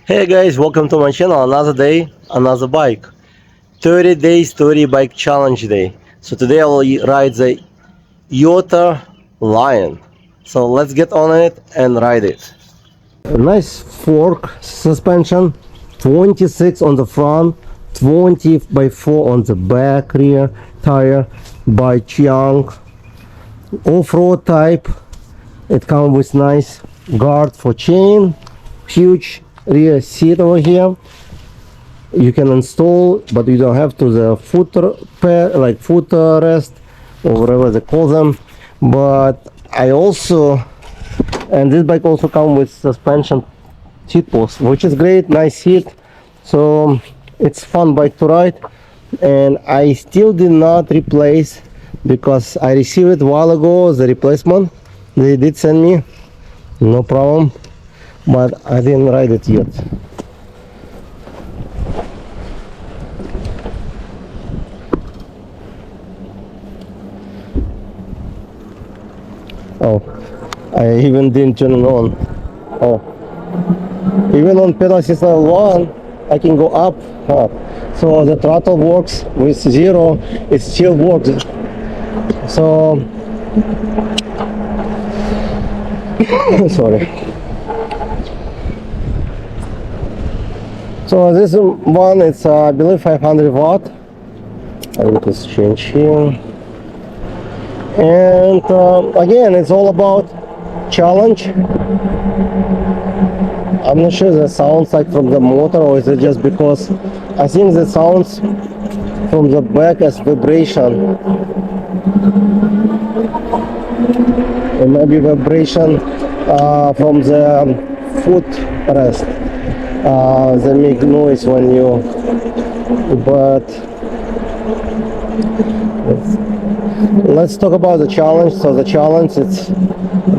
Hey guys, welcome to my channel. Another day, another bike. 30 days, 30 bike challenge day. So today I will ride the Yoto Lion. So let's get on it and ride it. A nice fork suspension, 26 on the front, 20 by 4 on the back rear tire by Chiang. Off-road type. It comes with nice guard for chain, huge rear seat over here. You can install, but you don't have to the foot pair, like foot rest or whatever they call them. But I also, and this bike also comes with suspension seat post, which is great, nice seat. So it's fun bike to ride, and I still did not replace because I received it a while ago the replacement. They did send me, no problem, but I didn't ride it yet. Oh, I even didn't turn it on. Oh, even on pedal assist level 1 I can go up. So the throttle works with 0, it still works. So sorry. So this one, it's I believe 500 watt. I will just change here. And again, it's all about challenge. I'm not sure that sounds like from the motor, or is it just because I think the sounds from the back as vibration. It might be vibration from the foot rest. They make noise when you, but let's talk about the challenge. So the challenge, it's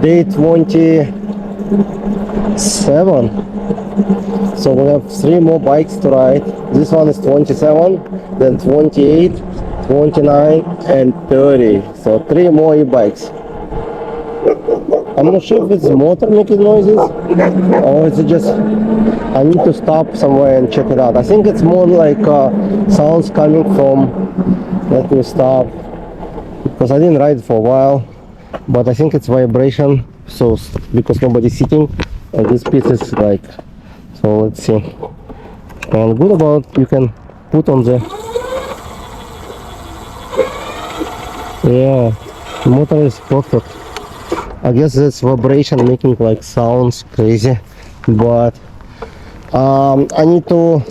day 27. So we have 3 more bikes to ride. This one is 27, then 28, 29 and 30. So 3 more e-bikes. I'm not sure if it's the motor making noises or is it just I need to stop somewhere and check it out. I think it's more like sounds coming from, let me stop, because I didn't ride for a while, but I think it's vibration. So because nobody's sitting and this piece is like, so let's see. And good about you can put on the, yeah, the motor is perfect. I guess that's vibration making like sounds crazy, but I need to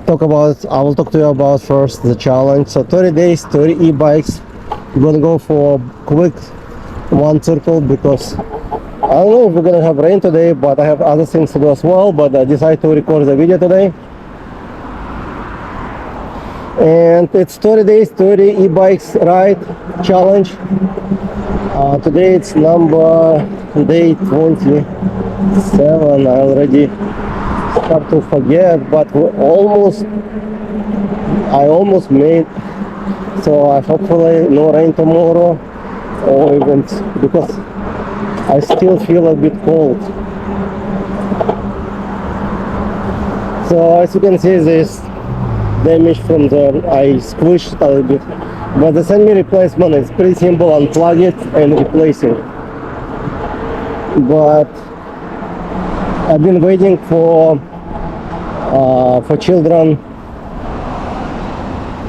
talk about, I will talk to you about first the challenge. So 30 days, 30 e-bikes. We're gonna go for a quick one circle because I don't know if we're gonna have rain today, but I have other things to do as well. But I decided to record the video today. And it's 30 days, 30 e-bikes ride challenge. Today it's day 27. I already start to forget, but I almost made. So I hopefully no rain tomorrow, or even because I still feel a bit cold. So as you can see, there's damage from the, I squished a little bit, but the send me replacement is pretty simple: unplug it and replace it. But I've been waiting for children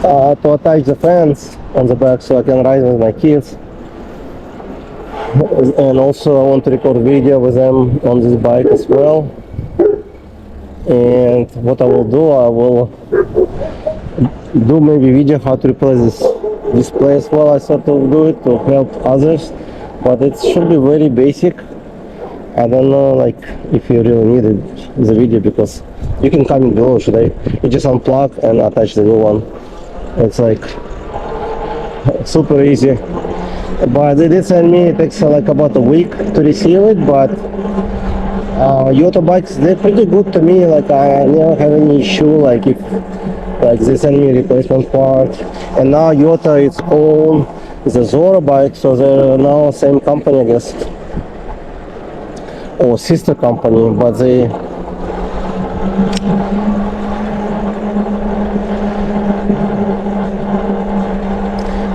to attach the fence on the back so I can ride with my kids, and also I want to record video with them on this bike as well. And what I will do, I will do maybe video how to replace this display as well. I sort of do it to help others, but it should be very basic. I don't know like if you really need it, the video, because you can comment below. Should I? You just unplug and attach the new one. It's like super easy. But they did send me, it takes like about a week to receive it, but Yoto bikes, they're pretty good to me. Like I never have any issue, like if like they send me replacement part. And now Yoto its own is a Zora bike, so they're now same company, I guess, or sister company, but they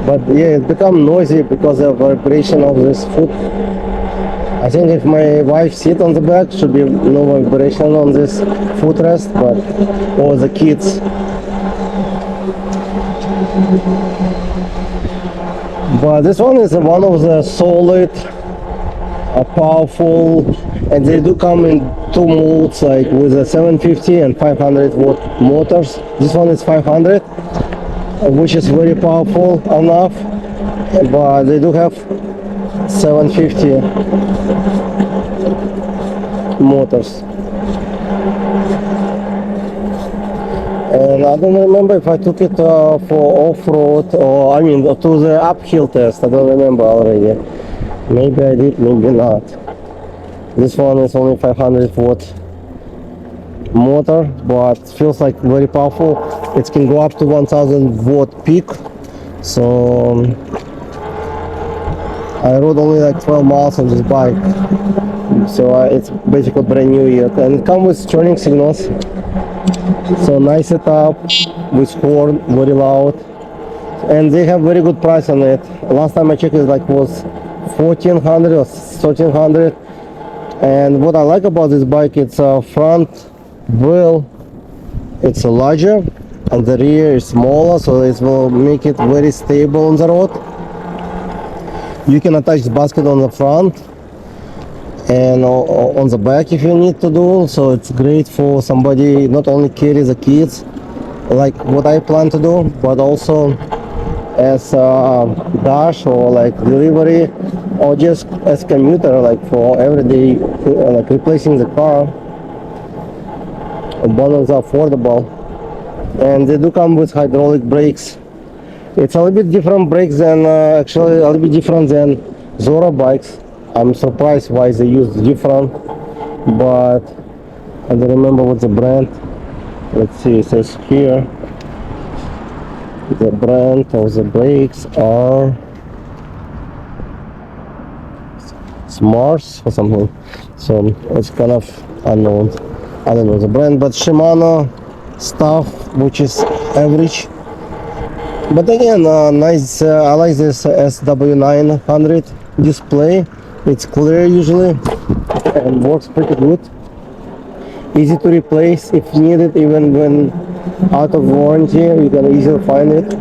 But yeah, it become noisy because of vibration of this foot. I think if my wife sit on the back, should be no vibration on this footrest, but or the kids. But this one is one of the solid, powerful, and they do come in two modes, like with a 750 and 500 watt motors. This one is 500, which is very powerful enough, but they do have 750 motors. And I don't remember if I took it for off-road or, I mean, to the uphill test. I don't remember already. Maybe I did, maybe not. This one is only 500 watt motor, but feels like very powerful. It can go up to 1000 watt peak. So I rode only like 12 miles on this bike. So it's basically brand new yet. And it comes with turning signals. So nice setup with horn, very loud, and they have very good price on it. Last time I checked it was 1400 or 1300. And what I like about this bike, it's a front wheel, it's larger, and the rear is smaller, so it will make it very stable on the road. You can attach the basket on the front and on the back if you need to do, so it's great for somebody not only carry the kids like what I plan to do, but also as a dash or like delivery, or just as commuter, like for everyday, like replacing the car. Bundles are affordable, and they do come with hydraulic brakes. It's a little bit different brakes than actually a little bit different than Zora bikes. I'm surprised why they use different, but I don't remember what's the brand. Let's see, it says here the brand of the brakes are Smars or something, so it's kind of unknown. I don't know the brand, but Shimano stuff, which is average. But again, nice. I like this SW900 display. It's clear usually and works pretty good. Easy to replace if needed, even when out of warranty, you can easily find it.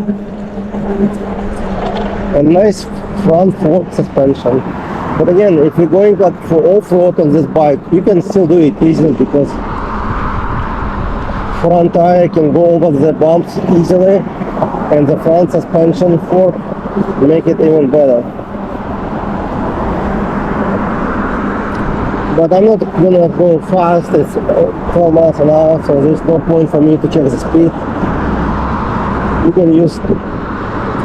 And nice front fork suspension. But again, if you're going like for off-road on this bike, you can still do it easily because front tire can go over the bumps easily, and the front suspension fork make it even better. But I'm not gonna go fast. It's 12 miles an hour, so there's no point for me to check the speed. You can use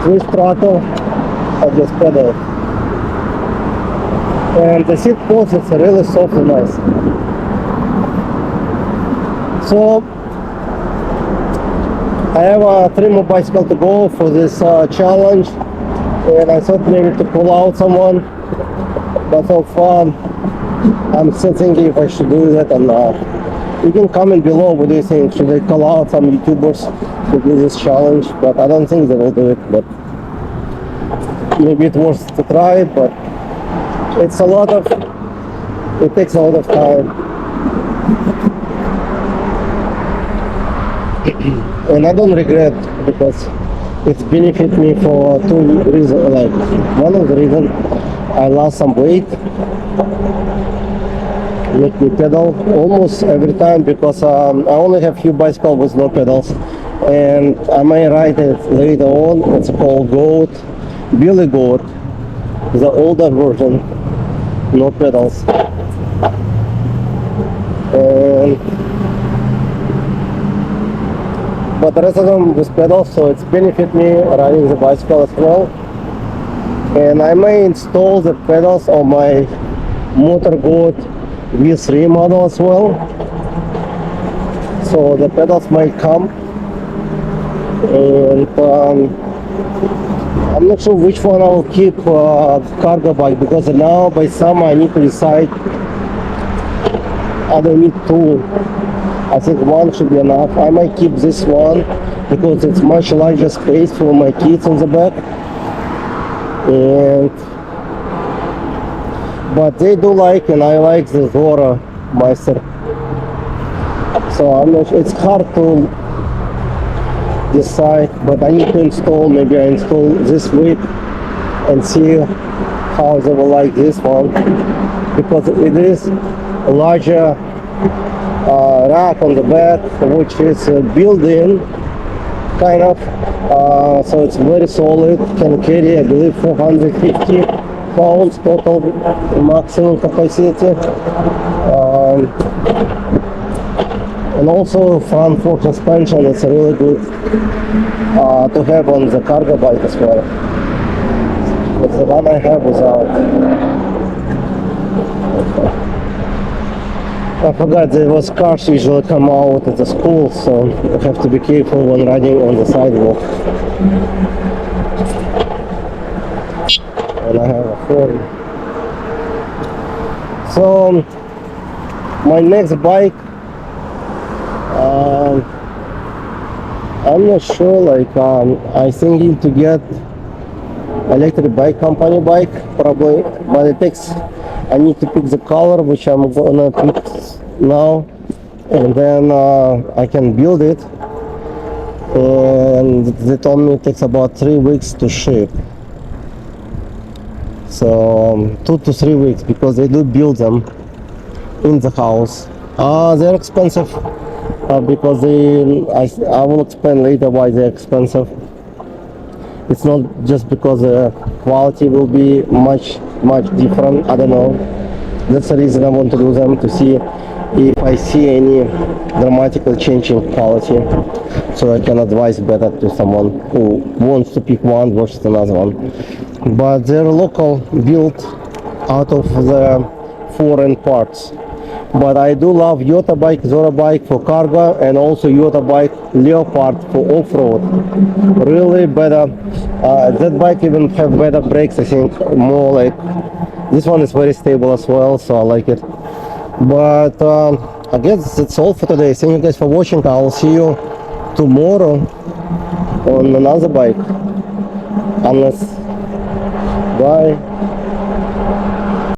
twist throttle or just pedal. And the seat post is really soft and nice. So I have 3 more bicycles to go for this challenge, and I thought maybe to pull out someone, but so far I'm still thinking if I should do that or not. You can comment below what do you think. Should I call out some YouTubers to do this challenge? But I don't think they will do it, but maybe it's worth to try it. But it takes a lot of time. And I don't regret, because it's benefit me for 2 reasons. Like, one of the reasons I lost some weight, make me pedal almost every time, because I only have few bicycles with no pedals, and I may ride it later on. It's called Goat, Billy Goat, the older version, no pedals. But the rest of them with pedals, so it's benefit me riding the bicycle as well. And I may install the pedals on my Motor Goat V3 model as well, so the pedals might come. And I'm not sure which one I will keep cargo bike, because now by summer I need to decide I don't need 2 I think one should be enough. I might keep this one because it's much larger space for my kids in the back. And but they do like, and I like the Zora Meister. So I'm not sure. It's hard to decide, but I need to install. Maybe I install this week and see how they will like this one, because it is a larger rack on the back, which is built-in kind of, so it's very solid, can carry I believe 450 pounds total maximum capacity, and also front fork suspension. It's really good to have on the cargo bike as well, but the one I have without. I forgot there was cars usually come out at the school, so I have to be careful when riding on the sidewalk. And I have a phone. So my next bike, I'm not sure, like I thinking to get electric bike, company bike probably, but it takes, I need to pick the color, which I'm gonna pick now, and then I can build it, and they told me it takes about 3 weeks to ship, so 2 to 3 weeks, because they do build them in the house. They're expensive, because I will explain later why they're expensive. It's not just because the quality will be much different, I don't know. That's the reason I want to do them, to see if I see any dramatically changing quality, so I can advise better to someone who wants to pick one versus another one. But they're local, built out of the foreign parts. But I do love Yoto bike, Zora bike for cargo, and also Yoto bike Leopard for off-road. Really better. That bike even have better brakes, I think, more like, this one is very stable as well, so I like it. But I guess that's all for today. Thank you guys for watching. I will see you tomorrow on another bike. Unless, bye.